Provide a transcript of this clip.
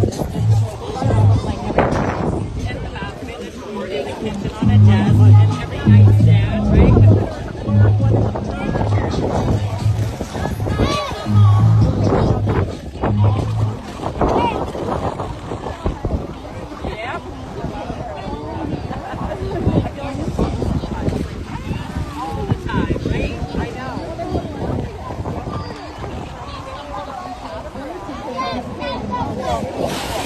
in the bathroom, in the drawer, in the kitchen, on a desk, and every nightstand, right? Yep. All the time, right? I know.